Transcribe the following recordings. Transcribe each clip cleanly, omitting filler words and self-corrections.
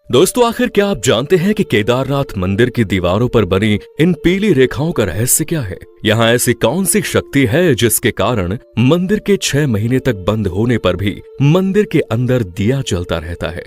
दोस्तों, आखिर क्या आप जानते हैं कि केदारनाथ मंदिर की दीवारों पर बनी इन पीली रेखाओं का रहस्य क्या है? यहाँ ऐसी कौन सी शक्ति है जिसके कारण मंदिर के 6 महीने तक बंद होने पर भी मंदिर के अंदर दिया जलता रहता है?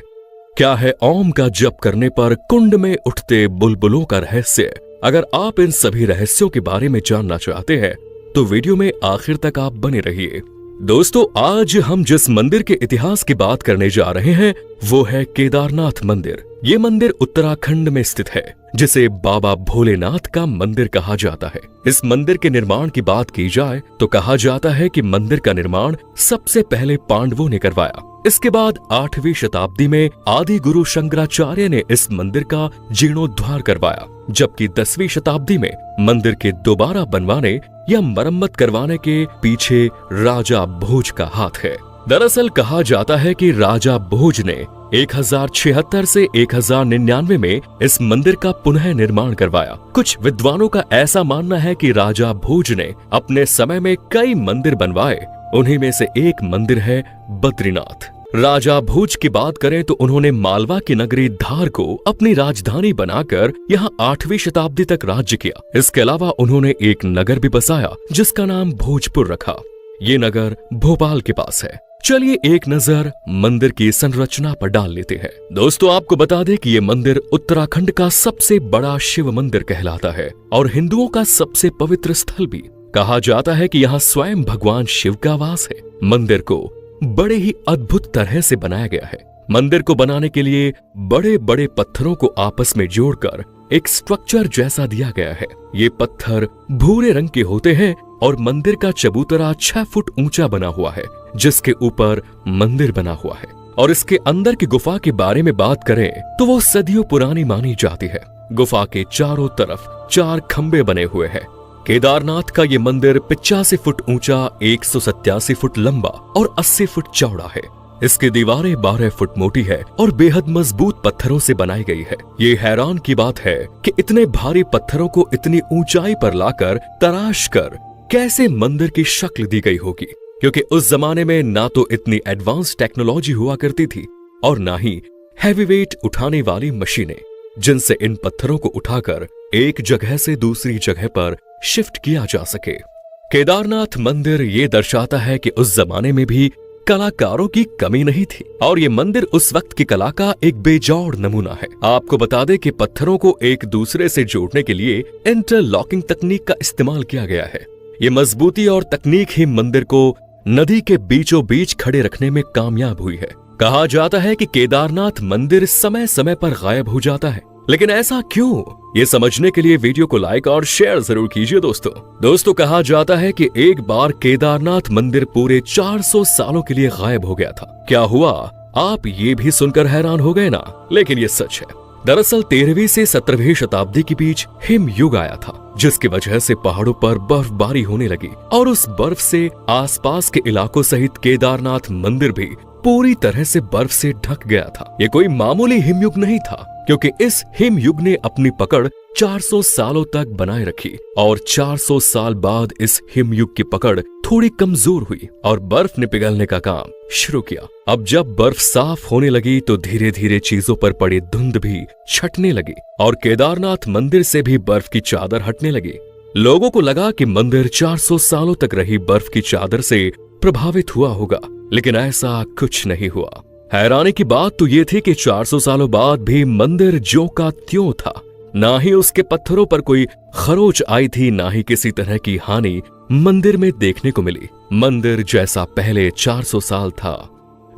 क्या है ओम का जप करने पर कुंड में उठते बुलबुलों का रहस्य? अगर आप इन सभी रहस्यों के बारे में जानना चाहते हैं तो वीडियो में आखिर तक आप बने रहिए। दोस्तों, आज हम जिस मंदिर के इतिहास की बात करने जा रहे हैं वो है केदारनाथ मंदिर। ये मंदिर उत्तराखंड में स्थित है, जिसे बाबा भोलेनाथ का मंदिर कहा जाता है। इस मंदिर के निर्माण की बात की जाए तो कहा जाता है कि मंदिर का निर्माण सबसे पहले पांडवों ने करवाया। इसके बाद 8वीं शताब्दी में आदि गुरु शंकराचार्य ने इस मंदिर का जीर्णोद्धार करवाया, जबकि 10वीं शताब्दी में मंदिर के दोबारा बनवाने या मरम्मत करवाने के पीछे राजा भोज का हाथ है। दरअसल कहा जाता है कि राजा भोज ने 1076 से 1099 में इस मंदिर का पुनः निर्माण करवाया। कुछ विद्वानों का ऐसा मानना है कि राजा भोज ने अपने समय में कई मंदिर बनवाए, उन्हीं में से एक मंदिर है बद्रीनाथ। राजा भोज की बात करें तो उन्होंने मालवा की नगरी धार को अपनी राजधानी बनाकर यहाँ 8वीं शताब्दी तक राज्य किया। इसके अलावा उन्होंने एक नगर भी बसाया जिसका नाम भोजपुर रखा। ये नगर भोपाल के पास है। चलिए एक नजर मंदिर की संरचना पर डाल लेते हैं। दोस्तों, आपको बता दें कि ये मंदिर उत्तराखंड का सबसे बड़ा शिव मंदिर कहलाता है और हिंदुओं का सबसे पवित्र स्थल भी। कहा जाता है कि यहाँ स्वयं भगवान शिव का वास है। मंदिर को बड़े ही अद्भुत तरह से बनाया गया है। मंदिर को बनाने के लिए बड़े बड़े पत्थरों को आपस में जोड़कर एक स्ट्रक्चर जैसा दिया गया है। ये पत्थर भूरे रंग के होते हैं और मंदिर का चबूतरा 6 फुट ऊंचा बना हुआ है, जिसके ऊपर मंदिर बना हुआ है। और इसके अंदर की गुफा के बारे में बात करें तो वो सदियों पुरानी मानी जाती है। गुफा के चारों तरफ 4 खंबे बने हुए हैं। केदारनाथ का ये मंदिर 85 फुट ऊंचा, 187 फुट लंबा और 80 फुट चौड़ा है। इसकी दीवारें 12 फुट मोटी है और बेहद मजबूत पत्थरों से बनाई गई है। ये हैरान की बात है कि इतने भारी पत्थरों को इतनी ऊंचाई पर लाकर तराश कर कैसे मंदिर की शक्ल दी गई होगी, क्योंकि उस जमाने में ना तो इतनी एडवांस टेक्नोलॉजी हुआ करती थी और ना ही हैवी वेट उठाने वाली मशीनें, जिनसे इन पत्थरों को उठाकर एक जगह से दूसरी जगह पर शिफ्ट किया जा सके। केदारनाथ मंदिर ये दर्शाता है कि उस जमाने में भी कलाकारों की कमी नहीं थी और ये मंदिर उस वक्त की कला का एक बेजोड़ नमूना है। आपको बता दें कि पत्थरों को एक दूसरे से जोड़ने के लिए इंटरलॉकिंग तकनीक का इस्तेमाल किया गया है। ये मजबूती और तकनीक ही मंदिर को नदी के बीचों बीच खड़े रखने में कामयाब हुई है। कहा जाता है कि केदारनाथ मंदिर समय समय पर गायब हो जाता है, लेकिन ऐसा क्यों? ये समझने के लिए वीडियो को लाइक और शेयर जरूर कीजिए। दोस्तों, कहा जाता है कि एक बार केदारनाथ मंदिर पूरे 400 सालों के लिए गायब हो गया था। क्या हुआ? आप ये भी सुनकर हैरान हो गए ना? लेकिन ये सच है। दरअसल 13वीं से 17वीं शताब्दी के बीच हिम युग आया था, जिसकी वजह से पहाड़ों पर बर्फबारी होने लगी और उस बर्फ से आसपास के इलाकों सहित केदारनाथ मंदिर भी पूरी तरह से बर्फ से ढक गया था। ये कोई मामूली हिमयुग नहीं था, क्योंकि इस हिमयुग ने अपनी पकड़ 400 सालों तक बनाए रखी और 400 साल बाद इस हिमयुग की पकड़ थोड़ी कमजोर हुई और बर्फ ने पिघलने का काम शुरू किया। अब जब बर्फ साफ होने लगी तो धीरे धीरे चीजों पर पड़ी धुंध भी छटने लगी और केदारनाथ मंदिर से भी बर्फ की चादर हटने लगी। लोगों को लगा कि मंदिर 400 सालों तक रही बर्फ की चादर से प्रभावित हुआ होगा, लेकिन ऐसा कुछ नहीं हुआ। हैरानी की बात तो ये थी कि 400 सालों बाद भी मंदिर ज्यों का त्यों था। ना ही उसके पत्थरों पर कोई खरोच आई थी, ना ही किसी तरह की हानि मंदिर में देखने को मिली। मंदिर जैसा पहले 400 साल था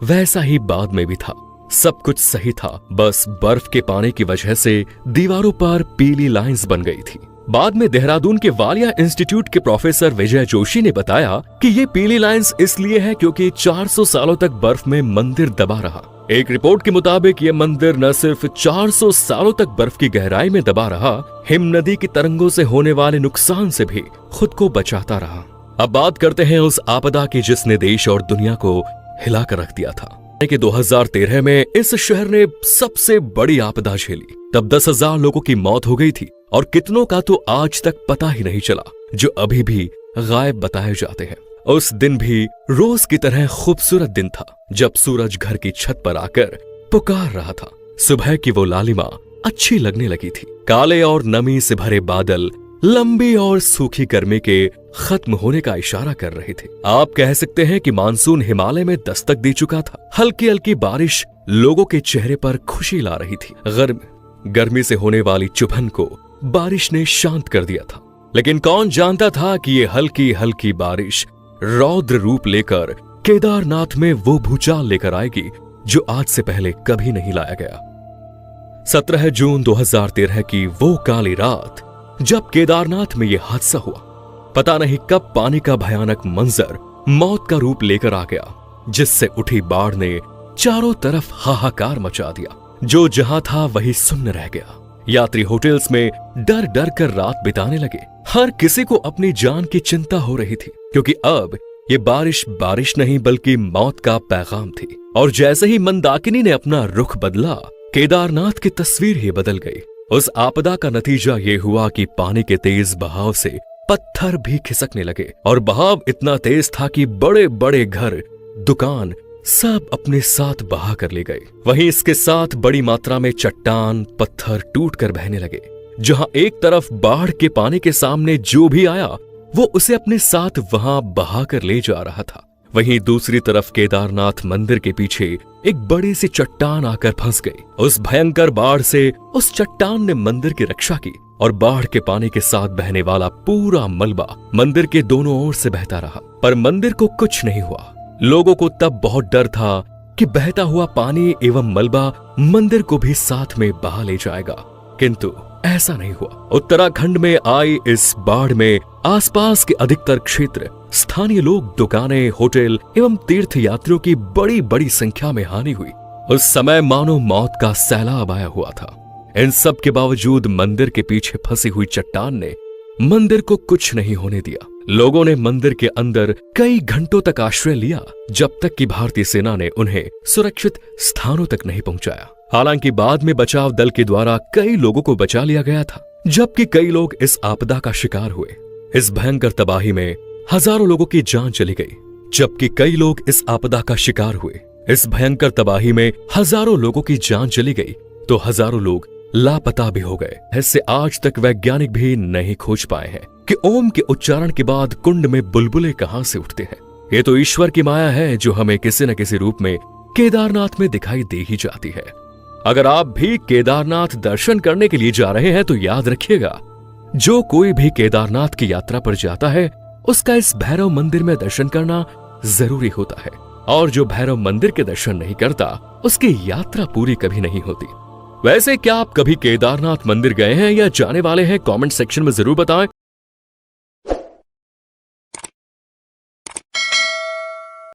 वैसा ही बाद में भी था। सब कुछ सही था, बस बर्फ के पानी की वजह से दीवारों पर पीली लाइंस बन गई थी। बाद में देहरादून के वालिया इंस्टीट्यूट के प्रोफेसर विजय जोशी ने बताया कि ये पीली लाइंस इसलिए है क्योंकि 400 सालों तक बर्फ में मंदिर दबा रहा। एक रिपोर्ट के मुताबिक ये मंदिर न सिर्फ 400 सालों तक बर्फ की गहराई में दबा रहा, हिम नदी की तरंगों से होने वाले नुकसान से भी खुद को बचाता रहा। अब बात करते हैं उस आपदा की जिसने देश और दुनिया को हिलाकर रख दिया था। 2013 में इस शहर ने सबसे बड़ी आपदा झेली। तब 10,000 लोगों की मौत हो गई थी और कितनों का तो आज तक पता ही नहीं चला, जो अभी भी गायब बताए जाते हैं। उस दिन भी रोज की तरह खूबसूरत दिन था, जब सूरज घर की छत पर आकर पुकार रहा था। सुबह की वो लालिमा अच्छी लगने लगी थी। काले और नमी से भरे बादल लंबी और सूखी गर्मी के खत्म होने का इशारा कर रहे थे। आप कह सकते हैं कि मानसून हिमालय में दस्तक दे चुका था। हल्की हल्की बारिश लोगों के चेहरे पर खुशी ला रही थी। गर्मी से होने वाली चुभन को बारिश ने शांत कर दिया था। लेकिन कौन जानता था कि ये हल्की हल्की बारिश रौद्र रूप लेकर केदारनाथ में वो भूचाल लेकर आएगी जो आज से पहले कभी नहीं लाया गया। 17 जून 2013 की वो काली रात जब केदारनाथ में ये हादसा हुआ, पता नहीं कब पानी का भयानक मंजर मौत का रूप लेकर आ गया, जिससे उठी बाढ़ ने चारों तरफ हाहाकार मचा दिया। जो जहां था वही सुन्न रह गया। यात्री होटल्स में डर डर कर रात बिताने लगे। हर किसी को अपनी जान की चिंता हो रही थी, क्योंकि अब ये बारिश नहीं बल्कि मौत का पैगाम थी। और जैसे ही मंदाकिनी ने अपना रुख बदला, केदारनाथ की तस्वीर ही बदल गई। उस आपदा का नतीजा ये हुआ कि पानी के तेज बहाव से पत्थर भी खिसकने लगे और बहाव इतना तेज था कि बड़े बड़े घर, दुकान सब अपने साथ बहा कर ले गए। वहीं इसके साथ बड़ी मात्रा में चट्टान पत्थर टूट कर बहने लगे। जहां एक तरफ बाढ़ के पानी के सामने जो भी आया वो उसे अपने साथ वहां बहा कर ले जा रहा था, वहीं दूसरी तरफ केदारनाथ मंदिर के पीछे एक बड़ी सी चट्टान आकर फंस गई। उस भयंकर बाढ़ से उस चट्टान ने मंदिर की रक्षा की और बाढ़ के पानी के साथ बहने वाला पूरा मलबा मंदिर के दोनों ओर से बहता रहा, पर मंदिर को कुछ नहीं हुआ। लोगों को तब बहुत डर था कि बहता हुआ पानी एवं मलबा मंदिर को भी साथ में बहा ले जाएगा, किंतु ऐसा नहीं हुआ। उत्तराखंड में आई इस बाढ़ में आसपास के अधिकतर क्षेत्र, स्थानीय लोग, दुकानें, होटल एवं तीर्थ यात्रियों की बड़ी बड़ी संख्या में हानि हुई। उस समय मानो मौत का सैलाब आया हुआ था। इन सब के बावजूद मंदिर के पीछे फंसी हुई चट्टान ने मंदिर को कुछ नहीं होने दिया। लोगों ने मंदिर के अंदर कई घंटों तक आश्रय लिया, जब तक कि भारतीय सेना ने उन्हें सुरक्षित स्थानों तक नहीं पहुंचाया। हालांकि बाद में बचाव दल के द्वारा कई लोगों को बचा लिया गया था, जबकि कई लोग इस आपदा का शिकार हुए। इस भयंकर तबाही में हजारों लोगों की जान चली गई, जबकि कई लोग इस आपदा का शिकार हुए। इस भयंकर तबाही में हजारों लोगों की जान चली गई तो हजारों लोग लापता भी हो गए। इससे आज तक वैज्ञानिक भी नहीं खोज पाए हैं कि ओम के उच्चारण के बाद कुंड में बुलबुले कहां से उठते हैं। ये तो ईश्वर की माया है जो हमें किसी न किसी रूप में केदारनाथ में दिखाई दे ही जाती है। अगर आप भी केदारनाथ दर्शन करने के लिए जा रहे हैं तो याद रखिएगा, जो कोई भी केदारनाथ की यात्रा पर जाता है उसका इस भैरव मंदिर में दर्शन करना जरूरी होता है, और जो भैरव मंदिर के दर्शन नहीं करता उसकी यात्रा पूरी कभी नहीं होती। वैसे क्या आप कभी केदारनाथ मंदिर गए हैं या जाने वाले हैं? कमेंट सेक्शन में जरूर बताएं।